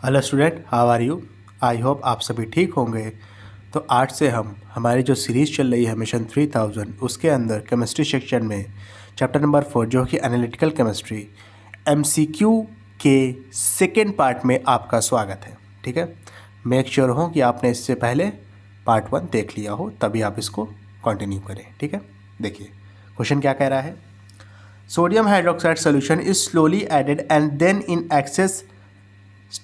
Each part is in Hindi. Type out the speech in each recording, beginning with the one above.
Hello student, how are you. I hope आप सभी ठीक होंगे। तो आज से हम हमारी जो सीरीज़ चल रही है मिशन 3000 उसके अंदर केमिस्ट्री सेक्शन में चैप्टर नंबर 4 जो कि एनालिटिकल केमिस्ट्री एमसीक्यू के सेकेंड पार्ट में आपका स्वागत है। ठीक है, मेक श्योर हो कि आपने इससे पहले पार्ट 1 देख लिया हो, तभी आप इसको कंटिन्यू करें। ठीक है, देखिए क्वेश्चन क्या कह रहा है। Sodium hydroxide solution is slowly added and then in excess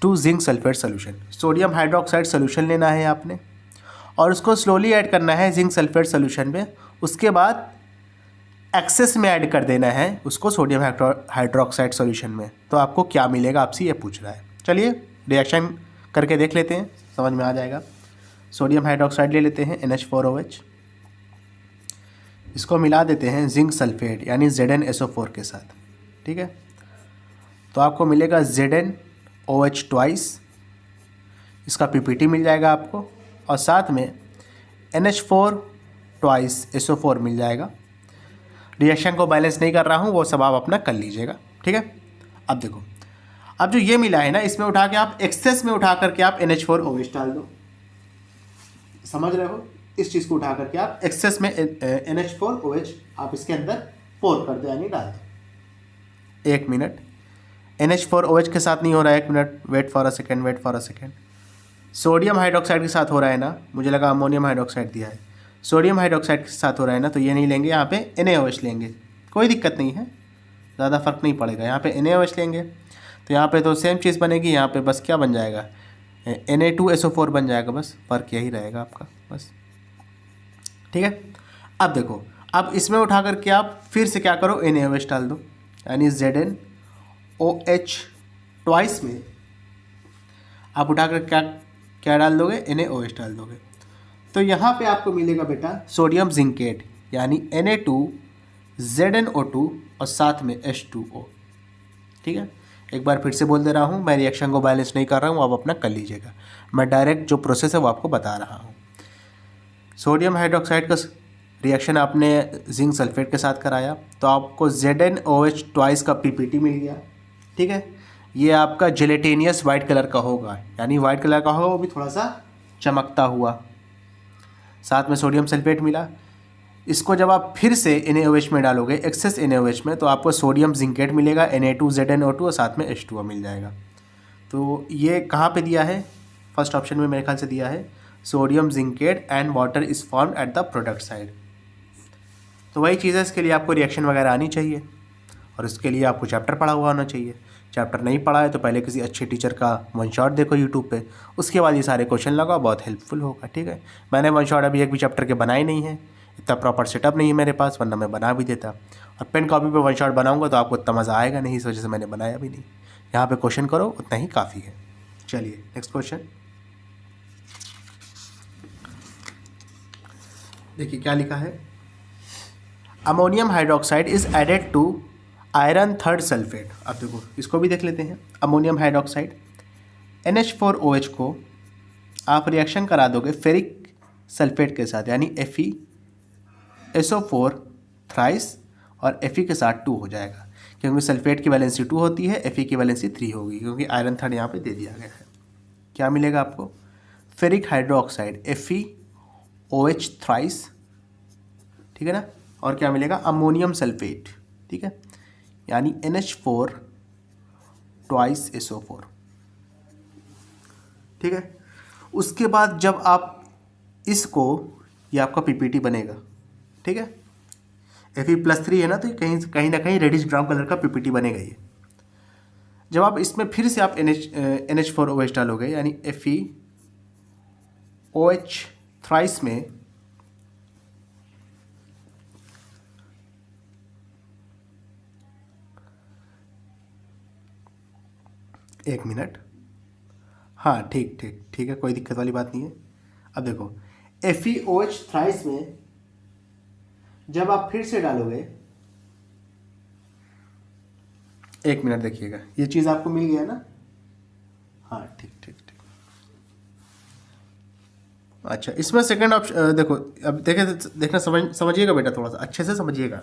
to zinc sulphate solution. Sodium hydroxide solution लेना है आपने और उसको स्लोली ऐड करना है जिंक सल्फेट सोल्यूशन में। उसके बाद एक्सेस में ऐड कर देना है उसको सोडियम हाइड्रोक्साइड सोल्यूशन में। तो आपको क्या मिलेगा, आपसे ये पूछ रहा है। चलिए रिएक्शन करके देख लेते हैं, समझ में आ जाएगा। सोडियम हाइड्रोक्साइड ले लेते हैं NH4OH, इसको मिला देते हैं जिंक सल्फेट यानी ZnSO4 के साथ। ठीक है, तो आपको मिलेगा ZnOH ट्वाइस, इसका PPT मिल जाएगा आपको, और साथ में NH4 ट्वाइस SO4 मिल जाएगा। रिएक्शन को बैलेंस नहीं कर रहा हूँ, वो सब आप अपना कर लीजिएगा। ठीक है, अब देखो, अब जो ये मिला है ना, इसमें उठा के आप एक्सेस में उठा करके आप NH4OH डाल दो। समझ रहे हो, इस चीज़ को उठा करके आप एक्सेस में NH4OH आप इसके अंदर पोर कर दो यानी डाल दो। 1 मिनट, NH4OH के साथ नहीं हो रहा है, 1 minute, wait for a second. Sodium hydroxide के साथ हो रहा है ना, मुझे लगा अमोनियम हाइड्रोक्साइड दिया है। सोडियम हाइड्रोक्साइड के साथ हो रहा है ना, तो ये नहीं लेंगे, यहाँ पे NaOH लेंगे। कोई दिक्कत नहीं है, ज़्यादा फर्क नहीं पड़ेगा। यहाँ पे NaOH लेंगे तो यहाँ पे तो सेम चीज़ बनेगी। यहाँ पे बस क्या बन जाएगा, Na2SO4 बन जाएगा, बस फ़र्क यही रहेगा आपका, बस। ठीक है, अब देखो, अब इसमें उठा करके आप फिर से क्या करो, NaOH डाल दो, यानी ZnOH ट्वाइस में आप उठा कर क्या क्या डाल दोगे, NaOH डाल दोगे। तो यहाँ पे आपको मिलेगा बेटा सोडियम जिंकेट यानी Na2ZnO2 और साथ में H2O। ठीक है, एक बार फिर से बोल दे रहा हूँ, मैं रिएक्शन को बैलेंस नहीं कर रहा हूँ, आप अपना कर लीजिएगा। मैं डायरेक्ट जो प्रोसेस है वो आपको बता रहा हूँ। सोडियम हाइड्रोक्साइड का रिएक्शन आपने जिंक सल्फेट के साथ कराया तो आपको ZnOH ट्वाइस का PPT मिल गया। ठीक है, ये आपका जेलेटेनियस वाइट कलर का होगा, यानी वाइट कलर का होगा, वो भी थोड़ा सा चमकता हुआ। साथ में सोडियम सल्फेट मिला। इसको जब आप फिर से NaOH में डालोगे, एक्सेस NaOH में, तो आपको सोडियम जिंकेट मिलेगा, Na2ZnO2 और साथ में H2O मिल जाएगा। तो ये कहाँ पे दिया है, फर्स्ट ऑप्शन में मेरे ख्याल से दिया है, sodium zincate and water is formed at the product side. तो वही चीज़ है, इसके लिए आपको रिएक्शन वगैरह आनी चाहिए और इसके लिए आपको चैप्टर पढ़ा हुआ होना चाहिए। चैप्टर नहीं पढ़ा है तो पहले किसी अच्छे टीचर का वन शॉट देखो यूट्यूब पे, उसके बाद ये सारे क्वेश्चन लगाओ, बहुत हेल्पफुल होगा। ठीक है, मैंने वन शॉट अभी एक भी चैप्टर के बनाए नहीं है, इतना प्रॉपर सेटअप नहीं है मेरे पास, वरना मैं बना भी देता। और पेन कॉपी पे वन शॉट बनाऊंगा तो आपको इतना मज़ा आएगा नहीं, इस वजह से मैंने बनाया भी नहीं। यहाँ पे क्वेश्चन करो, उतना ही काफ़ी है। चलिए नेक्स्ट क्वेश्चन देखिए क्या लिखा है। Ammonium hydroxide is added to iron third sulphate. अब देखो इसको भी देख लेते हैं। अमोनियम हाइड्रोक्साइड NH4OH को आप रिएक्शन करा दोगे फेरिक सल्फेट के साथ, यानी FeSO4 थ्राइस, और Fe के साथ 2 हो जाएगा, क्योंकि सल्फेट की वैलेंसी 2 होती है, Fe की वैलेंसी 3 होगी, क्योंकि आयरन थर्ड यहाँ पे दे दिया गया है। क्या मिलेगा आपको, फेरिक हाइड्रोक्साइड FeOH थ्राइस, ठीक है ना, और क्या मिलेगा, अमोनियम सल्फेट। ठीक है, यानी NH4 ट्वाइस SO4। ठीक है, उसके बाद जब आप इसको, ये आपका PPT बनेगा। ठीक है, Fe+3 है ना, तो कहीं ना कहीं रेडिश ब्राउन कलर का PPT बनेगा ये। जब आप इसमें फिर से आप NH4OH डालोगे, यानी FeOH थ्राइस में एक मिनट, हाँ ठीक है, कोई दिक्कत वाली बात नहीं है। अब देखो FeOH थ्राइस में जब आप फिर से डालोगे, 1 मिनट देखिएगा, ये चीज़ आपको मिल गया ना, हाँ ठीक। अच्छा, इसमें सेकंड ऑप्शन देखो, अब देखना समझिएगा बेटा, थोड़ा सा अच्छे से समझिएगा।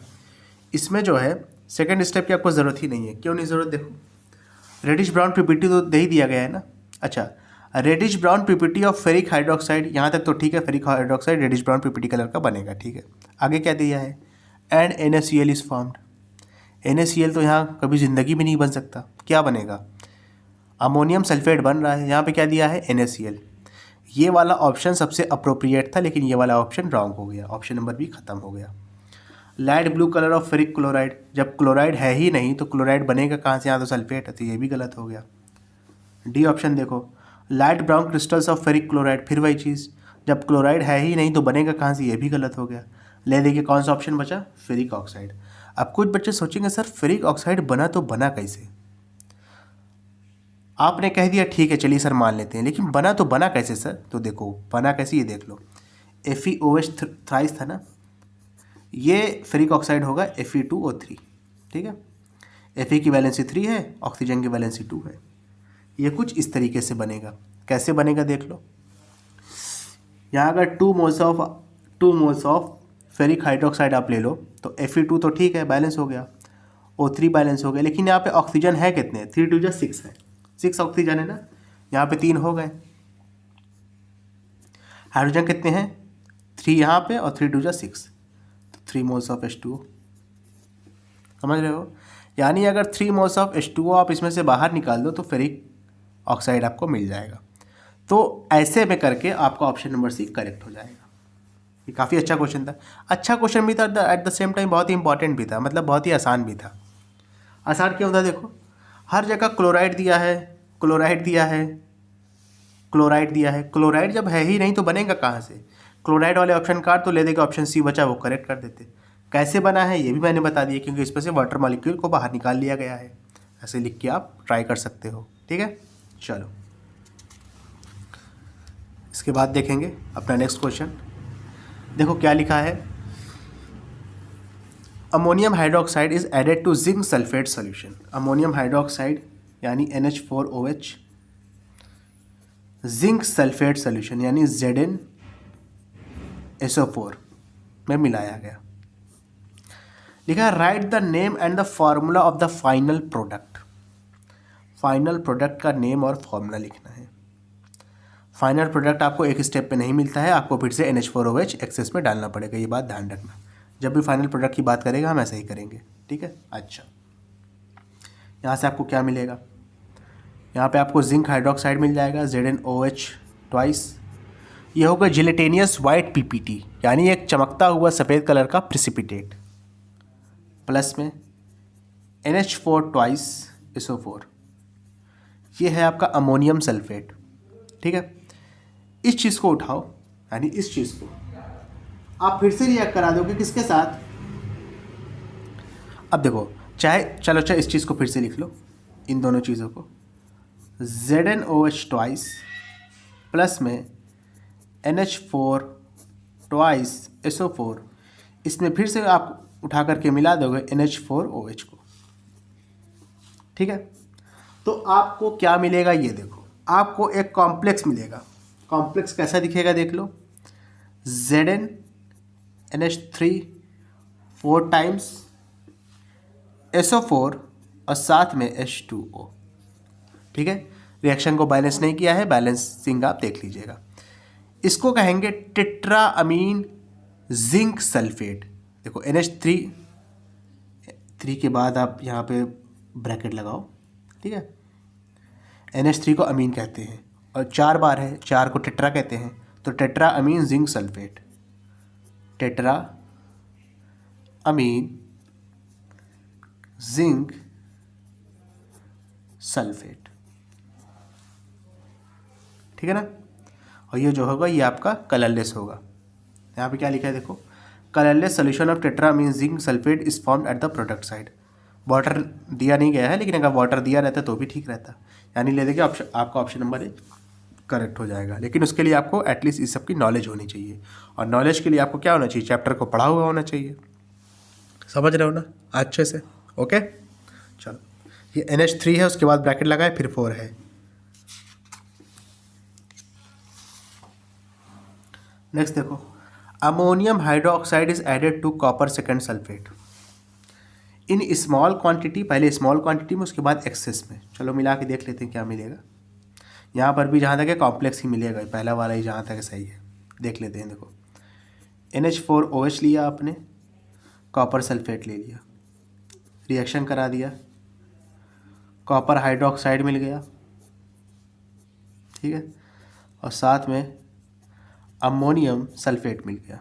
इसमें जो है सेकंड स्टेप की आपको ज़रूरत ही नहीं है। क्यों नहीं ज़रूरत, देखो रेडिश ब्राउन PPT तो दे ही दिया गया है ना, अच्छा, reddish brown PPT of ferric hydroxide, यहाँ तक तो ठीक है, ferric hydroxide reddish brown PPT colour का बनेगा, ठीक है। आगे क्या दिया है, and NaCl is formed. NaCl तो यहाँ कभी ज़िंदगी में नहीं बन सकता, क्या बनेगा, अमोनियम सल्फेट बन रहा है, यहाँ पे क्या दिया है NaCl। ये वाला ऑप्शन सबसे अप्रोप्रिएट था, लेकिन ये वाला ऑप्शन रॉन्ग हो गया, ऑप्शन नंबर बी खत्म हो गया। Light blue colour of ferric chloride, जब क्लोराइड है ही नहीं तो क्लोराइड बनेगा कहाँ से, यहाँ तो सल्फेट है, तो ये भी गलत हो गया। डी ऑप्शन देखो, light brown crystals of ferric chloride, फिर वही चीज़, जब क्लोराइड है ही नहीं तो बनेगा कहाँ से, ये भी गलत हो गया। ले देखिए कौन सा ऑप्शन बचा, फेरिक ऑक्साइड। अब कुछ बच्चे सोचेंगे सर फेरिक ऑक्साइड बना तो बना कैसे, आपने कह दिया ठीक है चलिए सर मान लेते हैं, लेकिन बना तो बना कैसे सर, तो देखो बना कैसे, ये देख लो, FeOH थ्राइस था ना, ये फेरिक ऑक्साइड होगा Fe2O3, ठीक है। Fe की वैलेंसी 3 है, ऑक्सीजन की वैलेंसी 2 है। ये कुछ इस तरीके से बनेगा, कैसे बनेगा देख लो, यहाँ अगर 2 मोल्स ऑफ फेरिक हाइड्रोक्साइड आप ले लो तो Fe2 तो ठीक है बैलेंस हो गया, O3 बैलेंस हो गया, लेकिन यहाँ पे ऑक्सीजन है कितने, 3 2 6 है, 6 ऑक्सीजन है ना, यहाँ पे 3 हो गए, हाइड्रोजन कितने हैं 3 यहाँ पे और 3 2 6, तो 3 मोल्स ऑफ H2O, समझ रहे हो, यानी अगर 3 मोल्स ऑफ H2O आप इसमें से बाहर निकाल दो तो फेरिक ऑक्साइड आपको मिल जाएगा। तो ऐसे में करके आपका ऑप्शन नंबर सी करेक्ट हो जाएगा। ये काफ़ी अच्छा क्वेश्चन था, अच्छा क्वेश्चन भी था, एट द सेम टाइम बहुत ही इंपॉर्टेंट भी था, मतलब बहुत ही आसान भी था। आसान क्यों था, देखो हर जगह क्लोराइड दिया है, क्लोराइड दिया है, क्लोराइड दिया है, क्लोराइड जब है ही नहीं तो बनेगा कहाँ से, क्लोराइड वाले ऑप्शन काट तो ले देगा, ऑप्शन सी बचा वो करेक्ट कर देते। कैसे बना है ये भी मैंने बता दिया, क्योंकि इसमें से वाटर मॉलिक्यूल को बाहर निकाल लिया गया है, ऐसे लिख के आप ट्राई कर सकते हो, ठीक है। चलो इसके बाद देखेंगे अपना नेक्स्ट क्वेश्चन, देखो क्या लिखा है, ammonium hydroxide is added to zinc sulphate solution. Ammonium hydroxide यानी NH4OH जिंक सल्फेट सॉल्यूशन यानी ZnSO4 में मिलाया गया। लिखा है right the name and the formula of the final product. Final product का नेम और फॉर्मूला लिखना है। फाइनल प्रोडक्ट आपको एक स्टेप पे नहीं मिलता है, आपको फिर से NH4OH एक्सेस में डालना पड़ेगा, ये बात ध्यान रखना। जब भी फाइनल प्रोडक्ट की बात करेगा हम ऐसा ही करेंगे, ठीक है। अच्छा यहाँ से आपको क्या मिलेगा, यहाँ पे आपको जिंक हाइड्रोक्साइड मिल जाएगा ZnOH ट्वाइस, ये होगा जिलेटेनियस वाइट PPT यानी एक चमकता हुआ सफ़ेद कलर का प्रिसिपिटेट, प्लस में NH4 ट्वाइस SO4, ये है आपका अमोनियम सल्फेट, ठीक है। इस चीज़ को उठाओ, यानी इस चीज़ को आप फिर से रिएक्ट करा दोगे किसके साथ, अब देखो चलो इस चीज़ को फिर से लिख लो, इन दोनों चीज़ों को ZnOH ट्वाइस प्लस में NH4 ट्वाइस SO4, इसमें फिर से आप उठा करके मिला दोगे NH4OH को, ठीक है। तो आपको क्या मिलेगा ये देखो, आपको एक कॉम्प्लेक्स मिलेगा। कॉम्प्लेक्स कैसा दिखेगा देख लो, Zn NH3 4 टाइम्स SO4 और साथ में H2O, ठीक है। रिएक्शन को बैलेंस नहीं किया है, बैलेंसिंग आप देख लीजिएगा। इसको कहेंगे टेट्रा अमीन जिंक सल्फेट। देखो NH3 के बाद आप यहाँ पे ब्रैकेट लगाओ, ठीक है। NH3 को अमीन कहते हैं और 4 बार है, 4 को टेट्रा कहते हैं, तो tetra amine zinc sulphate, tetra amine zinc sulphate, ठीक है ना। और ये जो होगा ये आपका कलरलेस होगा। यहाँ पे क्या लिखा है देखो, colourless solution of tetra amine zinc sulphate is formed at the product side. Water दिया नहीं गया है, लेकिन अगर वाटर दिया रहता तो भी ठीक रहता, यानी ले देखिए आपका ऑप्शन नंबर एक करेक्ट हो जाएगा। लेकिन उसके लिए आपको एटलीस्ट इस सब की नॉलेज होनी चाहिए, और नॉलेज के लिए आपको क्या होना चाहिए, चैप्टर को पढ़ा हुआ होना चाहिए, समझ रहे हो ना अच्छे से, ओके। चलो ये NH3 है, उसके बाद ब्रैकेट लगाए, फिर 4 है। नेक्स्ट देखो, ammonium hydroxide is added to copper second sulphate in small quantity, पहले स्मॉल क्वांटिटी में उसके बाद एक्सेस में। चलो मिला के देख लेते हैं क्या मिलेगा। यहाँ पर भी जहाँ तक है कॉम्प्लेक्स ही मिलेगा, पहला वाला ही जहाँ तक है सही है। देख लेते हैं, देखो NH4OH लिया आपने, कॉपर सल्फेट ले लिया, रिएक्शन करा दिया, कॉपर हाइड्रोक्साइड मिल गया, ठीक है, और साथ में अमोनियम सल्फेट मिल गया।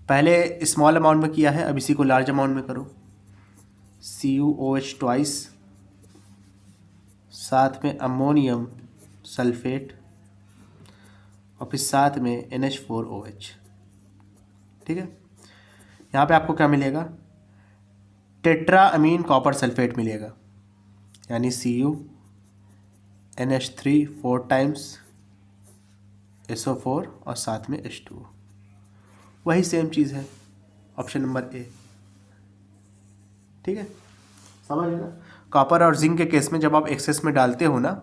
पहले स्मॉल अमाउंट में किया है, अब इसी को लार्ज अमाउंट में करो। CuOH ट्वाइस, साथ में अमोनियम सल्फेट, और फिर साथ में NH4OH, ठीक है। यहाँ पे आपको क्या मिलेगा, टेट्रा अमीन कॉपर सल्फेट मिलेगा, यानी CuNH3 4 टाइम्स SO4 और साथ में H2O, वही सेम चीज़ है, ऑप्शन नंबर ए, ठीक है, समझ लेना। कॉपर और जिंक के केस में जब आप एक्सेस में डालते हो ना,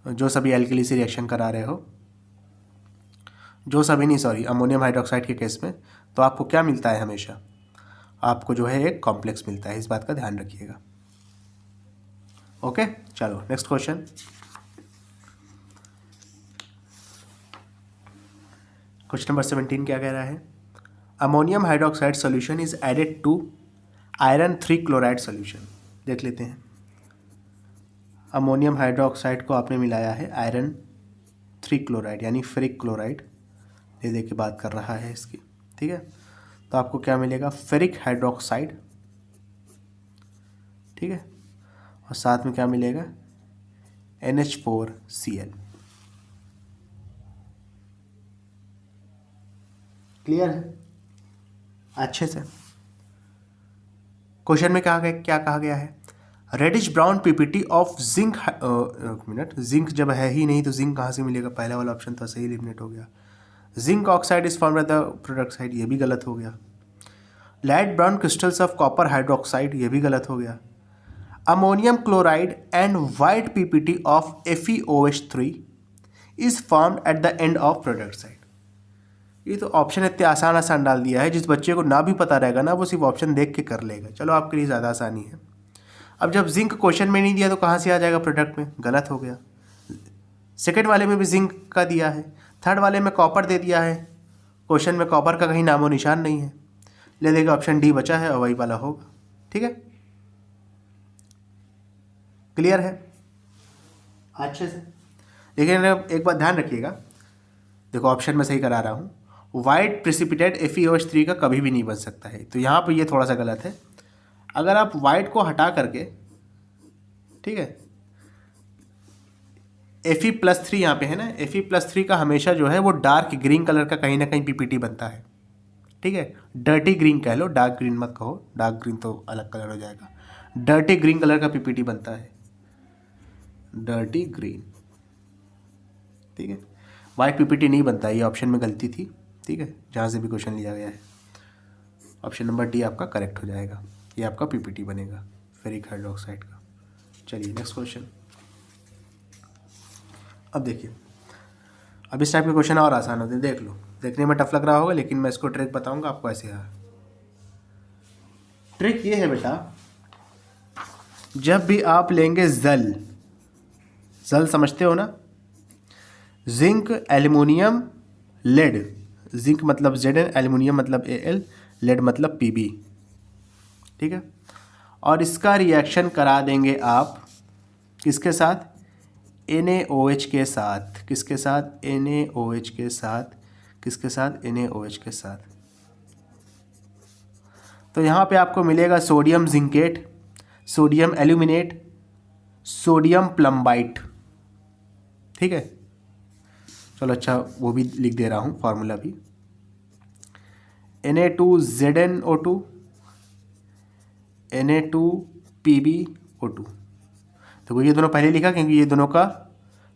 जो सभी एल्कली से रिएक्शन करा रहे हो, जो सभी नहीं, सॉरी, अमोनियम हाइड्रोक्साइड के केस में, तो आपको क्या मिलता है, हमेशा आपको जो है एक कॉम्प्लेक्स मिलता है, इस बात का ध्यान रखिएगा। ओके, चलो नेक्स्ट क्वेश्चन। क्वेश्चन नंबर 17 क्या कह रहा है, ammonium hydroxide solution is added to iron 3 chloride solution. देख लेते हैं, अमोनियम हाइड्रोक्साइड को आपने मिलाया है आयरन 3 क्लोराइड यानी फेरिक क्लोराइड, दे के बात कर रहा है इसकी, ठीक है। तो आपको क्या मिलेगा, फेरिक हाइड्रोक्साइड, ठीक है, और साथ में क्या मिलेगा, NH4Cl। क्लियर है अच्छे से। क्वेश्चन में क्या कहा गया है, reddish brown PPT of zinc, minute, zinc जब है ही नहीं तो जिंक कहाँ से मिलेगा, पहला वाला ऑप्शन तो सही एलिमिनेट हो गया। Zinc oxide is formed the product side, ये भी गलत हो गया। Light brown crystals of copper hydroxide, ये भी गलत हो गया। Ammonium chloride and white PPT of FeOH3 is formed at the end of product side. ये तो ऑप्शन इतने आसान डाल दिया है, जिस बच्चे को ना भी पता रहेगा ना, वो सिर्फ ऑप्शन देख के कर लेगा। चलो आपके लिए ज़्यादा आसानी है। अब जब जिंक क्वेश्चन में नहीं दिया तो कहाँ से आ जाएगा प्रोडक्ट में, गलत हो गया। सेकेंड वाले में भी जिंक का दिया है, थर्ड वाले में कॉपर दे दिया है, क्वेश्चन में कॉपर का कहीं नामो निशान नहीं है, ले देगा ऑप्शन डी बचा है और वही वाला होगा, ठीक है। क्लियर है अच्छे से। लेकिन एक बात ध्यान रखिएगा, देखो ऑप्शन में सही करा रहा हूँ, वाइट प्रेसिपिटेट FeOH3 का कभी भी नहीं बन सकता है, तो यहाँ पर ये थोड़ा सा गलत है। अगर आप वाइट को हटा करके, ठीक है, Fe+3 यहाँ पे है ना, Fe+3 का हमेशा जो है वो डार्क ग्रीन कलर का कहीं ना कहीं PPT बनता है, ठीक है। डर्टी ग्रीन कह लो, डार्क ग्रीन मत कहो, डार्क ग्रीन तो अलग कलर हो जाएगा। डर्टी ग्रीन कलर का PPT बनता है, डर्टी ग्रीन, ठीक है। वाइट PPT नहीं बनता, ये ऑप्शन में गलती थी, ठीक है, जहाँ से भी क्वेश्चन लिया गया है। ऑप्शन नंबर डी आपका करेक्ट हो जाएगा, ये आपका PPT बनेगा फेरिक हाइड्रोक्साइड का। चलिए नेक्स्ट क्वेश्चन। अब देखिए, अब इस टाइप के क्वेश्चन और आसान होते हैं, देख लो, देखने में टफ लग रहा होगा लेकिन मैं इसको ट्रिक बताऊंगा आपको ऐसे है। ट्रिक ये है बेटा, जब भी आप लेंगे जल समझते हो ना, जिंक, एल्युमिनियम, लेड, जिंक मतलब Zn, एल्युमिनियम मतलब Al, लेड मतलब Pb, ठीक है। और इसका रिएक्शन करा देंगे आप किसके साथ, NaOH के साथ, किसके साथ, NaOH के साथ, किसके साथ, NaOH के साथ। तो यहाँ पे आपको मिलेगा sodium zincate, sodium aluminate, sodium plumbite, ठीक है। चलो अच्छा, वो भी लिख दे रहा हूँ फार्मूला भी, Na2ZnO2, Na2PbO2। तो ये दोनों पहले लिखा क्योंकि ये दोनों का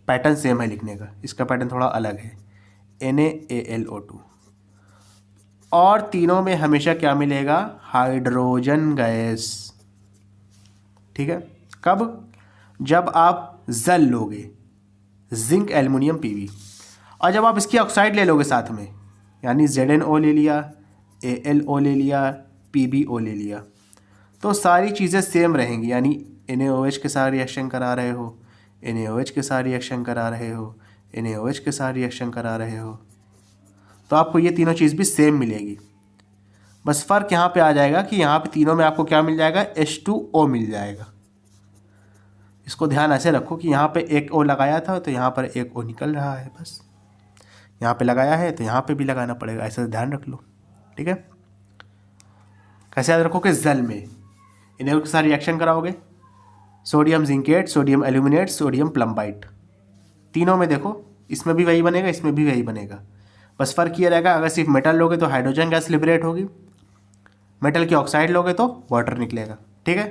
पैटर्न सेम है लिखने का, इसका पैटर्न थोड़ा अलग है, NaAlO2। और तीनों में हमेशा क्या मिलेगा, हाइड्रोजन गैस, ठीक है। कब, जब आप जल लोगे, जिंक एल्युमिनियम Pb, और जब आप इसकी ऑक्साइड ले लोगे साथ में, यानी ZnO ले लिया, AlO ले लिया, PbO ले लिया, तो सारी चीज़ें सेम रहेंगी, यानी NaOH के साथ रिएक्शन करा रहे हो, NaOH के साथ रिएक्शन करा रहे हो, NaOH के साथ रिएक्शन करा रहे हो, तो आपको ये तीनों चीज़ भी सेम मिलेगी। बस फ़र्क यहाँ पे आ जाएगा कि यहाँ पे तीनों में आपको क्या मिल जाएगा, H2O मिल जाएगा। इसको ध्यान ऐसे रखो कि यहाँ पे एक O लगाया था तो यहाँ पर एक O निकल रहा है, बस यहाँ पे लगाया है तो यहाँ पे भी लगाना पड़ेगा, ऐसा ध्यान रख लो। ठीक है, कैसे याद रखो कि जल में इन्हें के साथ रिएक्शन कराओगे, sodium zincate, sodium aluminate, sodium plumbite, तीनों में देखो इसमें भी वही बनेगा, इसमें भी वही बनेगा। बस फ़र्क ये रहेगा, अगर सिर्फ मेटल लोगे तो हाइड्रोजन गैस लिबरेट होगी, मेटल की ऑक्साइड लोगे तो वाटर निकलेगा। ठीक है,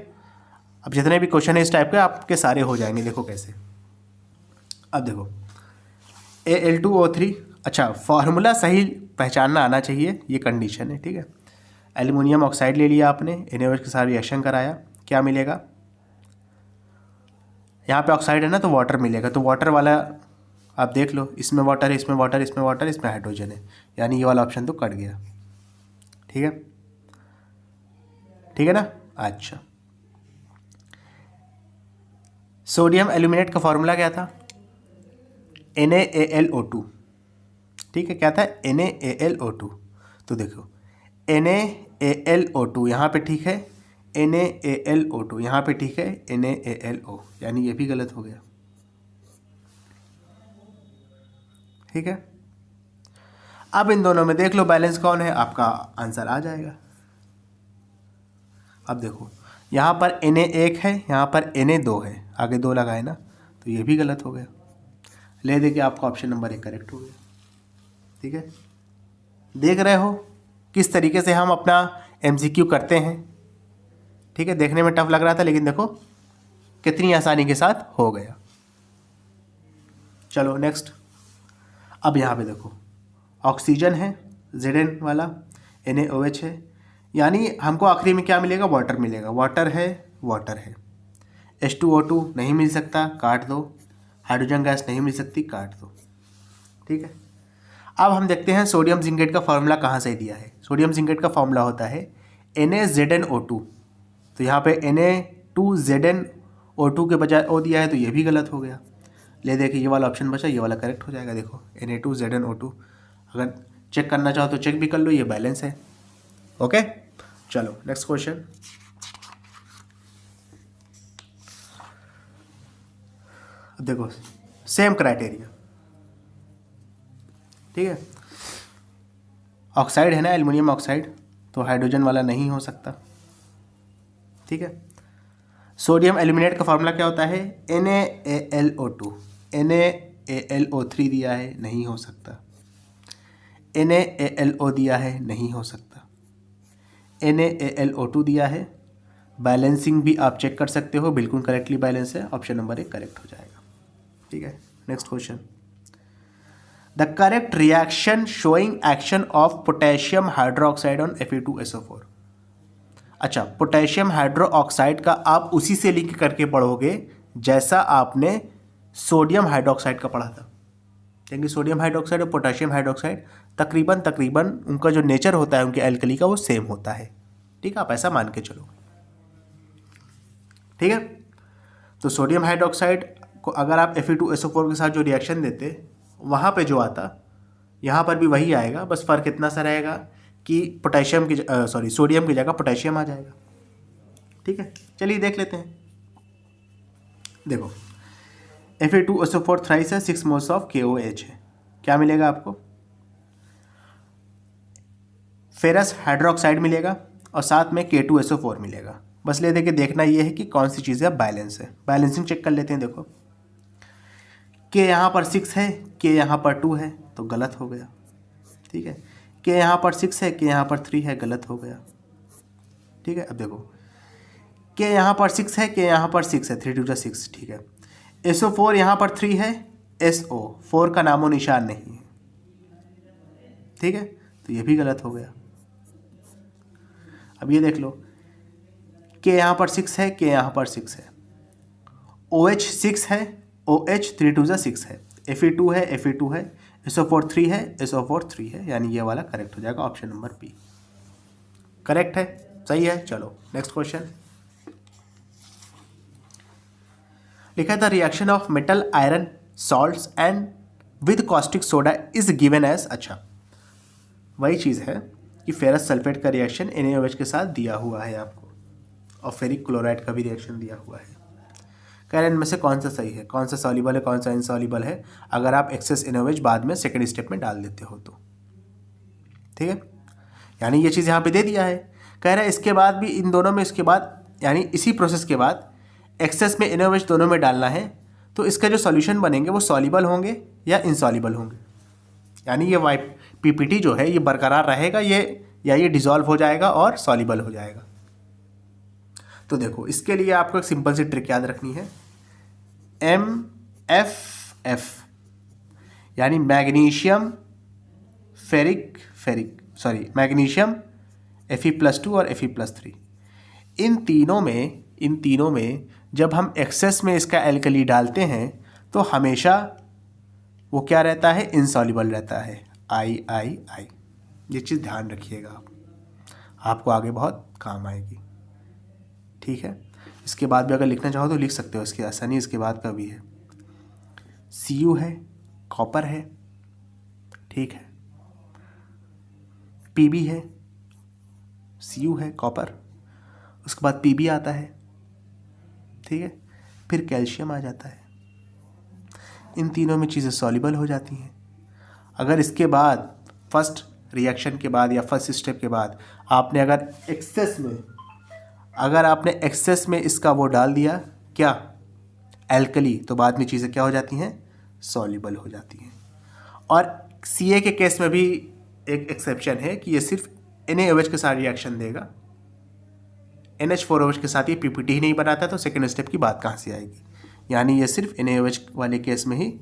अब जितने भी क्वेश्चन है इस टाइप के आपके सारे हो जाएंगे। देखो कैसे, अब देखो Al2O3, अच्छा फार्मूला सही पहचानना आना चाहिए, ये कंडीशन है। ठीक है, एल्युमिनियम ऑक्साइड ले लिया आपने, NaOH के साथ रिएक्शन कराया, क्या मिलेगा, यहाँ पे ऑक्साइड है ना तो वाटर मिलेगा, तो वाटर वाला आप देख लो, इसमें वाटर है, इसमें वाटर, इसमें वाटर, इसमें हाइड्रोजन है, यानी ये वाला ऑप्शन तो कट गया। ठीक है, ठीक है ना। अच्छा, सोडियम एल्यूमिनेट का फॉर्मूला क्या था, NaAlO2। ठीक है, क्या था, NaAlO2। तो देखो NaAlO2 यहाँ पे ठीक है, NaAlO2 यहाँ पे ठीक है, NaAlO, यानी ये भी गलत हो गया। ठीक है, अब इन दोनों में देख लो बैलेंस कौन है, आपका आंसर आ जाएगा। अब देखो यहाँ पर Na1 है, यहाँ पर Na2 है, आगे 2 लगाए ना, तो ये भी गलत हो गया। ले दे के आपका ऑप्शन नंबर 1 करेक्ट हो गया। ठीक है, देख रहे हो किस तरीके से हम अपना MCQ करते हैं। ठीक है, देखने में टफ लग रहा था, लेकिन देखो कितनी आसानी के साथ हो गया। चलो नेक्स्ट, अब यहाँ पे देखो ऑक्सीजन है Zn वाला, NaOH है, यानी हमको आखिरी में क्या मिलेगा, वाटर मिलेगा, वाटर है, वाटर है। H2O2 नहीं मिल सकता, काट दो, हाइड्रोजन गैस नहीं मिल सकती, काट दो। ठीक है, अब हम देखते हैं सोडियम जिंकेट का फॉर्मूला कहाँ से दिया है। सोडियम जिंकेट का फॉर्मूला होता है NaZnO2, तो यहाँ पे Na2ZnO2 के बजाय O दिया है, तो ये भी गलत हो गया। ले देखिए ये वाला ऑप्शन बचा, ये वाला करेक्ट हो जाएगा। देखो Na2ZnO2, अगर चेक करना चाहो तो चेक भी कर लो, ये बैलेंस है। ओके, चलो नेक्स्ट क्वेश्चन। देखो सेम क्राइटेरिया। ठीक है, ऑक्साइड है ना, एल्युमिनियम ऑक्साइड, तो हाइड्रोजन वाला नहीं हो सकता। ठीक है, सोडियम एल्यूमिनेट का फॉर्मूला क्या होता है, NaAlO2, NaAlO3 दिया है, नहीं हो सकता। NaAlO दिया है, नहीं हो सकता। NaAlO2 दिया है, बैलेंसिंग भी आप चेक कर सकते हो, बिल्कुल करेक्टली बैलेंस है, ऑप्शन नंबर 1 करेक्ट हो जाएगा। ठीक है, next question, the correct reaction showing action of potassium hydroxide on Fe2SO4। अच्छा, पोटेशियम हाइड्रोक्साइड का आप उसी से लिंक करके पढ़ोगे जैसा आपने सोडियम हाइड्रोक्साइड का पढ़ा था, क्योंकि सोडियम हाइड्रोक्साइड और पोटेशियम हाइड्रोक्साइड तकरीबन उनका जो नेचर होता है उनके एल्कली का वो सेम होता है। ठीक है, आप ऐसा मान के चलो। ठीक है, तो सोडियम हाइड्रोक्साइड को अगर आप Fe2SO4 के साथ जो रिएक्शन देते, वहाँ पे जो आता यहाँ पर भी वही आएगा, बस फ़र्क इतना सा रहेगा कि पोटेशियम की सोडियम की जगह पोटेशियम आ जाएगा। ठीक है, चलिए देख लेते हैं। देखो Fe2SO4 थ्राइस है, 6 मोल्स ऑफ KOH है, क्या मिलेगा आपको, फेरस हाइड्रोक्साइड मिलेगा और साथ में K2SO4 मिलेगा। बस ले दे के देखना ये है कि कौन सी चीज़ है बैलेंस है। बैलेंसिंग चेक कर लेते हैं। देखो K यहाँ पर 6 है, K यहाँ पर 2 है, तो गलत हो गया। ठीक है, K यहाँ पर 6 है, K यहाँ पर 3 है, गलत हो गया। ठीक है, अब देखो K यहाँ पर 6 है, K यहाँ पर 6 है, 3 2 6। ठीक है, SO4 यहाँ पर 3 है, SO4 का नामो निशान नहीं है। ठीक है, तो ये भी गलत हो गया। अब ये देख लो K यहाँ पर 6 है, K यहाँ पर 6 है, OH 6 है, OH 3 2 6 है, Fe2 है, Fe2 है, SO4 3 है, SO4 3 है, यानी ये वाला करेक्ट हो जाएगा, ऑप्शन नंबर बी करेक्ट है, सही है। चलो नेक्स्ट क्वेश्चन, लिखा है the reaction of metal iron salts and with caustic soda is given as, अच्छा वही चीज़ है कि फेरस सल्फेट का रिएक्शन NaOH के साथ दिया हुआ है आपको, और फेरिक क्लोराइड का भी रिएक्शन दिया हुआ है। कह रहे हैं इनमें से कौन सा सही है, कौन सा सॉल्युबल है, कौन सा इनसॉल्युबल है, अगर आप एक्सेस NaOH बाद में सेकेंड स्टेप में डाल देते हो तो। ठीक है, यानी ये चीज़ यहाँ पे दे दिया है। कह रहा है इसके बाद भी इन दोनों में, इसके बाद यानी इसी प्रोसेस के बाद एक्सेस में NaOH दोनों में डालना है, तो इसका जो सॉल्यूशन बनेंगे वो सॉल्युबल होंगे या इनसॉल्युबल होंगे। यानी ये PPT जो है ये बरकरार रहेगा, ये या ये डिज़ोल्व हो जाएगा और सॉल्युबल हो जाएगा। तो देखो इसके लिए आपको एक सिंपल सी ट्रिक याद रखनी है, MFF यानी मैग्नीशियम मैग्नीशियम Fe+2 और Fe+3, इन तीनों में जब हम एक्सेस में इसका एल्कली डालते हैं तो हमेशा वो क्या रहता है, इनसॉल्युबल रहता है, I। ये चीज़ ध्यान रखिएगा आप, आपको आगे बहुत काम आएगी। ठीक है, इसके बाद भी अगर लिखना चाहो तो लिख सकते हो, इसकी आसानी इसके बाद का भी है। Cu है, कॉपर है, ठीक है, Pb है, Cu है कॉपर, उसके बाद Pb आता है, ठीक है, फिर कैल्शियम आ जाता है। इन तीनों में चीज़ें सॉल्युबल हो जाती हैं। अगर इसके बाद फर्स्ट रिएक्शन के बाद या फर्स्ट स्टेप के बाद आपने अगर एक्सेस में इसका वो डाल दिया क्या, एल्कली, तो बाद में चीज़ें क्या हो जाती हैं, सॉल्युबल हो जाती हैं। और Ca के केस में भी एक एक्सेप्शन है कि ये सिर्फ NaOH के साथ रिएक्शन देगा, NH4OH के साथ ये PPT ही नहीं बनाता, तो सेकेंड स्टेप की बात कहाँ से आएगी। यानी ये सिर्फ NaOH वाले केस में ही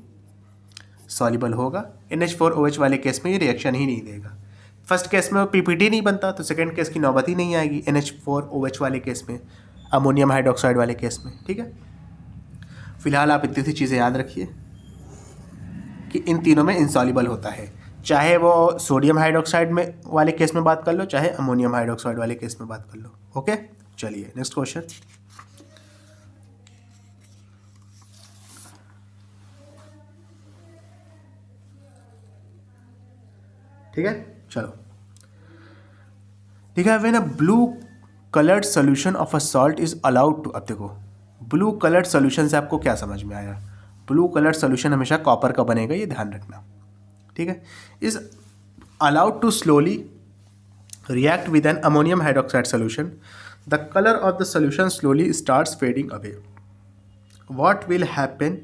सॉल्युबल होगा, NH4OH वाले केस में ये रिएक्शन ही नहीं देगा। फर्स्ट केस में PPT नहीं बनता तो सेकेंड केस की नौबत ही नहीं आएगी, NH4OH वाले केस में, अमोनियम हाइड्रोक्साइड वाले केस में। ठीक है, फिलहाल आप इतनी सी चीज़ें याद रखिए कि इन तीनों में इनसॉल्युबल होता है, चाहे वो सोडियम हाइड्रोक्साइड में वाले केस में बात कर लो, चाहे अमोनियम हाइड्रोक्साइड वाले केस में बात कर लो। ओके, चलिए नेक्स्ट क्वेश्चन। ठीक है, चलो ठीक है। When a blue coloured solution of a salt is allowed to, अब देखो ब्लू कलर्ड सोल्यूशन से आपको क्या समझ में आया, ब्लू कलर्ड सोल्यूशन हमेशा कॉपर का बनेगा, ये ध्यान रखना। ठीक है, is allowed to slowly react with an ammonium hydroxide solution, the colour of the solution slowly starts fading away, what will happen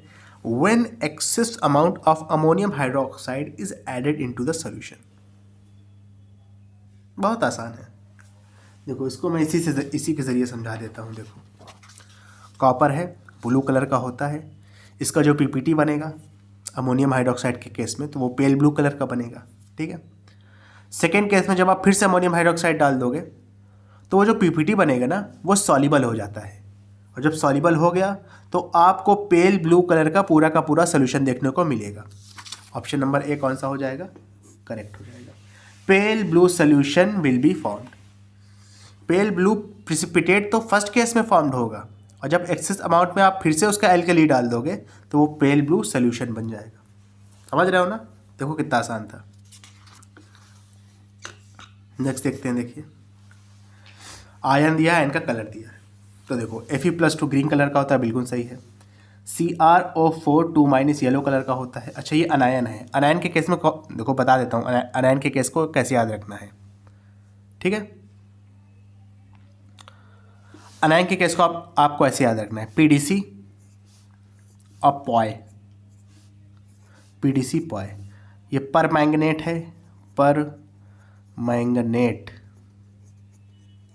when excess amount of ammonium hydroxide is added into the solution. बहुत आसान है, देखो इसको मैं इसी के ज़रिए समझा देता हूँ। देखो कॉपर है, ब्लू कलर का होता है, इसका जो PPT बनेगा अमोनियम हाइड्रोक्साइड के केस में तो वो पेल ब्लू कलर का बनेगा। ठीक है, सेकेंड केस में जब आप फिर से अमोनियम हाइड्रोक्साइड डाल दोगे तो वो जो PPT बनेगा ना वो सॉल्युबल हो जाता है, और जब सॉल्युबल हो गया तो आपको पेल ब्लू कलर का पूरा सोल्यूशन देखने को मिलेगा। ऑप्शन नंबर ए कौन सा हो जाएगा, करेक्ट हो जाएगा। Pale blue solution will be formed, pale blue precipitate तो फर्स्ट केस में फॉर्म्ड होगा, और जब एक्सेस अमाउंट में आप फिर से उसका एल्कली डाल दोगे तो वो पेल ब्लू सोल्यूशन बन जाएगा। समझ रहे हो ना, देखो कितना आसान था। नेक्स्ट देखते हैं, देखिए आयन दिया है, आयन का कलर दिया है, तो देखो Fe+2 ग्रीन कलर का होता है, बिल्कुल सही है। CrO4 2- येलो कलर का होता है। अच्छा ये अनायन है, अनायन के केस में देखो बता देता हूँ अनायन के केस को कैसे याद रखना है। ठीक है, अनायन के केस को आपको ऐसे याद रखना है, PDC और PDC पॉय, ये पर मैंगनेट है, पर मैंगनेट।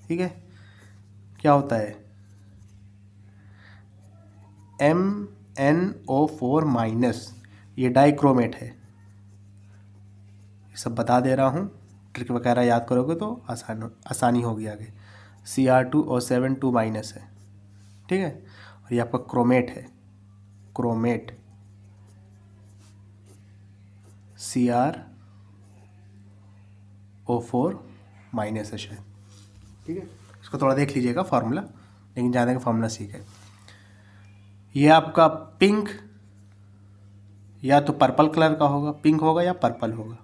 ठीक है, क्या होता है MnO4-, ये डाइक्रोमेट है। ये सब बता दे रहा हूँ, ट्रिक वगैरह याद करोगे तो आसानी होगी आगे। Cr2O7 2- है। ठीक है, और ये आपका क्रोमेट है, क्रोमेट Cr O4- है शायद। ठीक है, इसको थोड़ा देख लीजिएगा फार्मूला, लेकिन ज़्यादा का फार्मूला सीख है। ये आपका पिंक या तो पर्पल कलर का होगा, पिंक होगा या पर्पल होगा।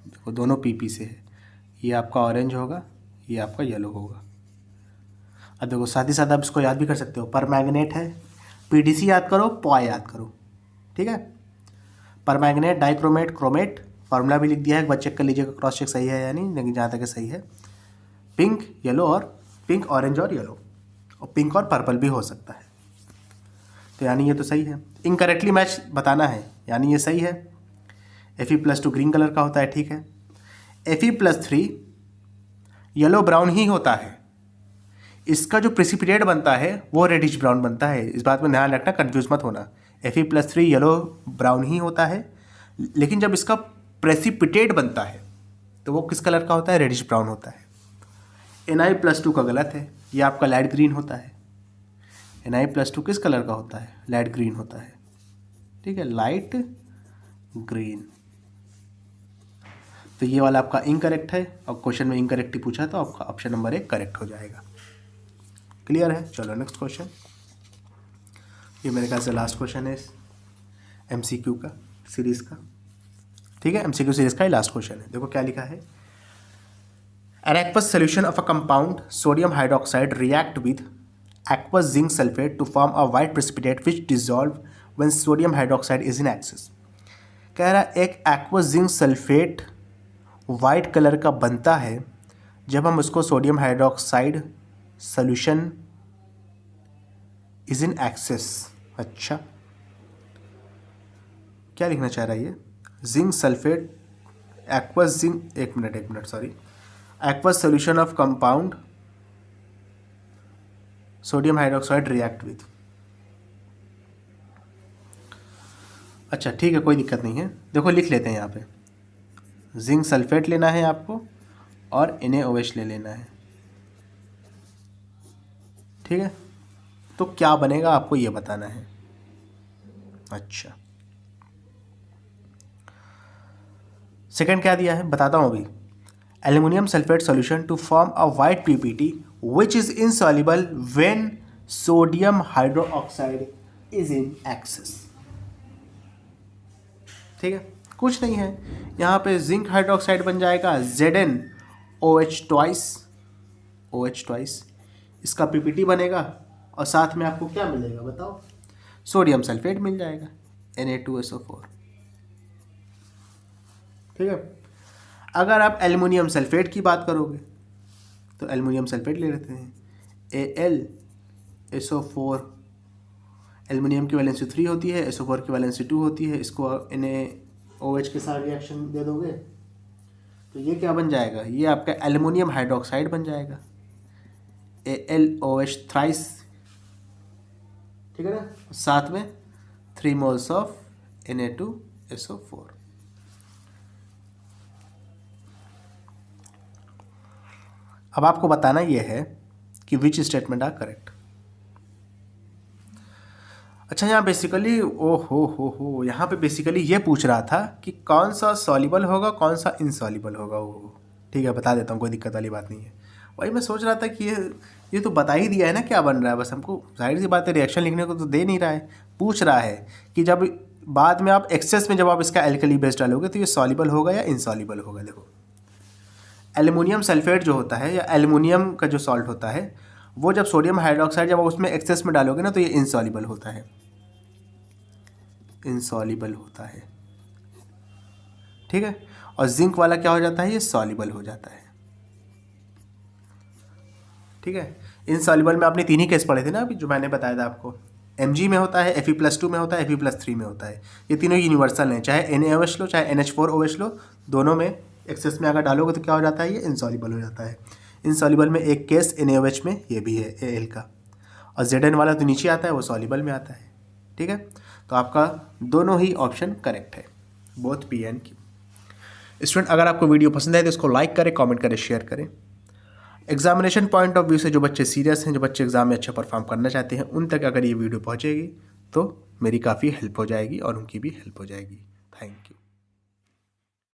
देखो दोनों PP से है। ये आपका ऑरेंज होगा, ये आपका येलो होगा। अब देखो साथ ही साथ आप इसको याद भी कर सकते हो, परमैंगनेट है, PDC याद करो, पॉय याद करो, ठीक है। परमैंगनेट, डाइक्रोमेट, क्रोमेट, फार्मूला भी लिख दिया है, एक बार चेक कर लीजिएगा क्रॉस चेक सही है या नहीं, लेकिन जहाँ तक सही है। पिंक, येलो और पिंक, ऑरेंज और येलो, और पिंक और पर्पल भी हो सकता है। तो यानी ये तो सही है। इनकरेक्टली मैच बताना है, यानी ये सही है। Fe+2 ग्रीन कलर का होता है, ठीक है। Fe+3 येलो ब्राउन ही होता है। इसका जो प्रेसिपिटेट बनता है वो रेडिश ब्राउन बनता है, इस बात में ध्यान रखना, कंफ्यूज मत होना। Fe+3 येलो ब्राउन ही होता है, लेकिन जब इसका प्रेसिपिटेट बनता है तो वो किस कलर का होता है, रेडिश ब्राउन होता है। Na+2 का गलत है, ये आपका लाइट ग्रीन होता है। Na+2 किस कलर का होता है, लाइट ग्रीन होता है, ठीक है, लाइट ग्रीन। तो ये वाला आपका इनकरेक्ट है, और क्वेश्चन में इनकरेक्ट ही पूछा तो आपका ऑप्शन नंबर 1 करेक्ट हो जाएगा। क्लियर है। चलो नेक्स्ट क्वेश्चन, ये मेरे ख्याल से लास्ट क्वेश्चन है MCQ का सीरीज़ का, ठीक है। MCQ सीरीज़ का ही लास्ट क्वेश्चन है। देखो क्या लिखा है, An aqueous solution of a compound sodium hydroxide react with aqueous zinc sulfate to form a white precipitate which dissolve when sodium hydroxide is in excess। कह रहा एक aqueous zinc sulfate white colour का बनता है जब हम उसको sodium hydroxide solution is in access. अच्छा, क्या लिखना चाह रहा है ये, जिंक सल्फेट एक्वस जिंक, एक minute sorry, aqueous solution of compound sodium hydroxide react with. अच्छा ठीक है, कोई दिक्कत नहीं है। देखो लिख लेते हैं यहाँ पे, जिंक सल्फेट लेना है आपको और NaOH ले लेना है, ठीक है। तो क्या बनेगा आपको ये बताना है। अच्छा, सेकंड क्या दिया है बताता हूँ अभी, aluminium sulphate solution to form a white PPT which is insoluble when sodium hydroxide is in excess. ठीक है, कुछ नहीं है, यहाँ पे जिंक हाइड्रोक्साइड बन जाएगा ZnOH ट्वाइस, इसका PPT बनेगा और साथ में आपको क्या मिलेगा बताओ, सोडियम सल्फेट मिल जाएगा Na2SO4। ठीक है, अगर आप एल्युमिनियम सल्फेट की बात करोगे तो एल्युमिनियम सल्फेट ले लेते हैं, AlSO4, एल्युमिनियम की वैलेंसी 3 होती है, SO4 की वैलेंसी 2 होती है, इसको NaOH के साथ रिएक्शन दे दोगे तो ये क्या बन जाएगा, ये आपका एल्युमिनियम हाइड्रोक्साइड बन जाएगा AlOH थ्राइस, ठीक है ना, साथ में 3 मोल्स ऑफ Na2SO4। अब आपको बताना ये है कि विच स्टेटमेंट आर करेक्ट। अच्छा, यहाँ बेसिकली हो यहाँ पे बेसिकली ये पूछ रहा था कि कौन सा सॉल्युबल होगा कौन सा इनसॉल्युबल होगा वो। ठीक है, बता देता हूँ, कोई दिक्कत वाली बात नहीं है। वही मैं सोच रहा था कि ये तो बता ही दिया है ना क्या बन रहा है, बस हमको जाहिर सी बात है रिएक्शन लिखने को तो दे नहीं रहा है। पूछ रहा है कि जब बाद में आप एक्सेस में जब आप इसका एल्कली बेस डालोगे तो ये सॉल्युबल होगा या इनसॉल्युबल होगा। देखो एल्युमिनियम सल्फेट जो होता है या एल्युमिनियम का जो सॉल्ट होता है वो जब सोडियम हाइड्रोक्साइड जब आप उसमें एक्सेस में डालोगे ना तो ये इनसॉल्युबल होता है, इनसॉल्युबल होता है। ठीक है, और जिंक वाला क्या हो जाता है, ये सॉल्युबल हो जाता है। ठीक है, इनसॉल्युबल में आपने 3 ही केस पढ़े थे ना अभी जो मैंने बताया था आपको, Mg में होता है, Fe+2 में होता है, Fe+3 में होता है। ये तीनों यूनिवर्सल हैं, चाहे NaOH लो चाहे NH4OH लो, दोनों में एक्सेस में अगर डालोगे तो क्या हो जाता है, ये इनसॉल्युबल हो जाता है। इनसॉल्युबल में एक केस NaOH में ये भी है Al का, और Zn वाला तो नीचे आता है वो सॉल्युबल में आता है। ठीक है, तो आपका दोनों ही ऑप्शन करेक्ट है, both P and Q। Student अगर आपको वीडियो पसंद आए तो इसको लाइक करें, कमेंट करें, शेयर करें। एग्जामिनेशन पॉइंट ऑफ व्यू से जो बच्चे सीरियस हैं, जो बच्चे एग्जाम में अच्छा परफॉर्म करना चाहते हैं, उन तक अगर ये वीडियो पहुंचेगी तो मेरी काफ़ी हेल्प हो जाएगी और उनकी भी हेल्प हो जाएगी। Thank you.